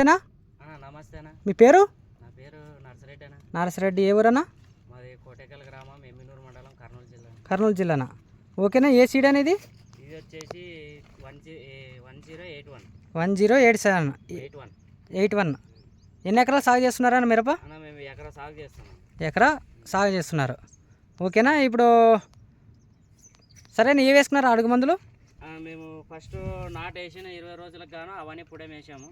నమస్తేనా? నమస్తేనా. మీ పేరు? నా పేరు నర్సిరెడ్డి అన్న. నర్సిరెడ్డి. ఏ ఊరన్నా? మాది కోటేకల్ గ్రామం, ఎమ్మినూరు మండలం, కర్నూలు జిల్లా. కర్నూలు జిల్లానా? ఓకేనా. ఏ సీడ్ అనేది? ఇది వచ్చేసి 1081. 1087 81. ఎన్ని ఎకరాలు సాగు చేస్తున్నారా మిరప? అన్న మేము ఎకరా సాగు చేస్తున్నాం. ఎకరా సాగు చేస్తున్నారు. ఓకేనా. ఇప్పుడు సరేనా, ఏ వేసుకున్నారు అడుగు మందులు? మేము ఫస్ట్ నాటు వేసిన 20 రోజులకు గాను అవన్నీ పుడేం వేసాము.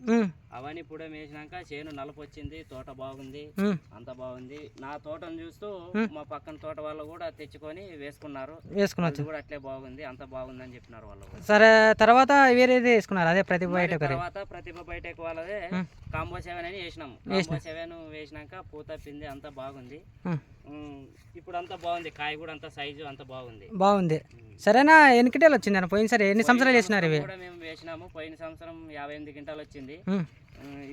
అవన్నీ పుడేం వేసినాక చేను నలుపు వచ్చింది, తోట బాగుంది, అంత బాగుంది. నా తోటను చూస్తూ మా పక్కన తోట వాళ్ళు కూడా తెచ్చుకొని వేసుకున్నారు కూడా అట్లే బాగుంది, అంత బాగుంది అని చెప్పినారు వాళ్ళు. సరే, తర్వాత వేరేది వేసుకున్నారు? అదే ప్రతిభ బయటెక్. తర్వాత ప్రతిభ బయటెక్ వాళ్ళదే కాంబో 7 అని వేసినాము. కాంబో 7 వేసినాక పూత పిండి అంతా బాగుంది. ఇప్పుడు అంతా బాగుంది, కాయ కూడా అంత సైజు అంత బాగుంది. సరేనా. ఎన్ని క్వింటాలు వచ్చింది అన్న పోయినసారి? ఎన్ని సంవత్సరాలు వేసినారు ఇవి? కూడా మేము వేసినాము. పోయిన సంవత్సరం 58 క్వింటాలు వచ్చింది.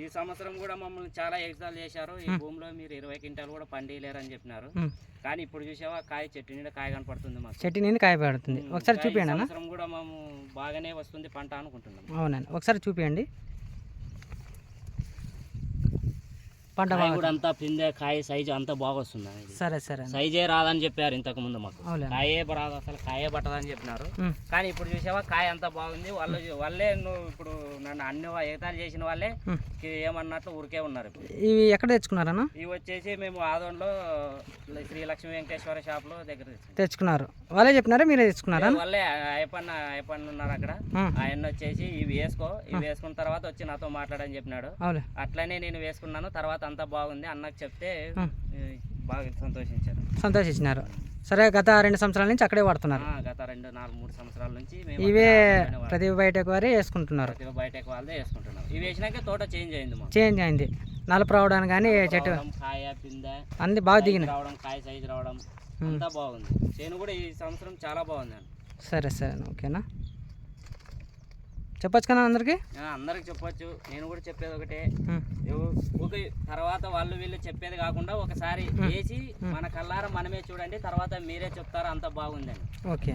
ఈ సంవత్సరం కూడా మమ్మల్ని చాలా ఎగ్జాల్ చేశారు. ఈ భూమిలో మీరు 20 క్వింటాలు కూడా పండియలేరు అని చెప్పినారు. కానీ ఇప్పుడు చూసావా, కాయ చెట్టు నిండా కాయ కనపడుతుంది, మాకు చెట్టు నిండా కాయ పడుతుంది. ఒకసారి చూపించండి అన్న. సంవత్సరం కూడా మేము బాగానే వస్తుంది పంట అనుకుంటున్నాం. అవునండి, ఒకసారి చూపించండి పంట. కూడా అంతా పిందే కాయ సైజు అంతా బాగా వస్తుంది. సరే, సైజే రాదని చెప్పారు ఇంతకు ముందు మాకు. కాయే రాదు, అసలు కాయే పట్టదని చెప్పినారు. కానీ ఇప్పుడు చూసావా, కాయ అంతా బాగుంది. వాళ్ళే నువ్వు ఇప్పుడు నన్ను అన్ని ఎగతాలు చేసిన వాళ్ళే ఏమన్నట్లు ఊరికే ఉన్నారు. ఇవి ఎక్కడ తెచ్చుకున్నారన్నా? ఇవి వచ్చేసి మేము ఆదోన్లో శ్రీ లక్ష్మీ వెంకటేశ్వర షాప్ లో దగ్గర తెచ్చుకున్నారు. వాళ్ళే చెప్పినారా, మీరే తెచ్చుకున్నారా? వాళ్ళే అయ్యప్పన్న ఉన్నారు అక్కడ. ఆయన వచ్చేసి ఇవి వేసుకున్న తర్వాత వచ్చి నాతో మాట్లాడని చెప్పినాడు. అట్లనే నేను వేసుకున్నాను. తర్వాత అంతా బాగుంది అన్నకు చెప్తే బాగా సంతోషించినారు. సరే, గత 2 సంవత్సరాల నుంచి అక్కడే వాడుతున్నారు? గత 3 సంవత్సరాల నుంచి ఇవే ప్రతిభ బయటెక్ వారే వేసుకుంటున్నారు. ప్రతిభ బయటెక్ వాళ్ళదే వేసుకుంటున్నారు. ఇవి వేసినాక తోట చేంజ్ అయింది. నలుపు రావడానికి కానీ చెట్టు కాయ పిందె అన్ని బాగా దిగినాయి, రావడం కాయ సైజు రావడం అంతా బాగుంది. చేను కూడా ఈ సంవత్సరం చాలా బాగుంది. సరే, ఓకేనా. చెప్పొచ్చు కదా అందరికి చెప్పొచ్చు. నేను కూడా చెప్పేది ఒకటే, తర్వాత వాళ్ళు వీళ్ళు చెప్పేది కాకుండా ఒకసారి వేసి మన కళ్ళారా మనమే చూడండి, తర్వాత మీరే చెప్తారు అంత బాగుందని. ఓకే.